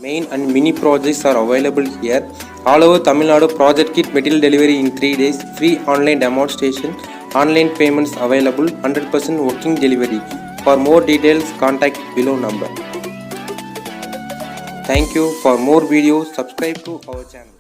Main and mini projects are available here. All over Tamil Nadu, project kit material delivery in 3 days, free online demonstration, online payments available, 100% working delivery. For more details, contact below number. Thank you. For more videos, subscribe to our channel.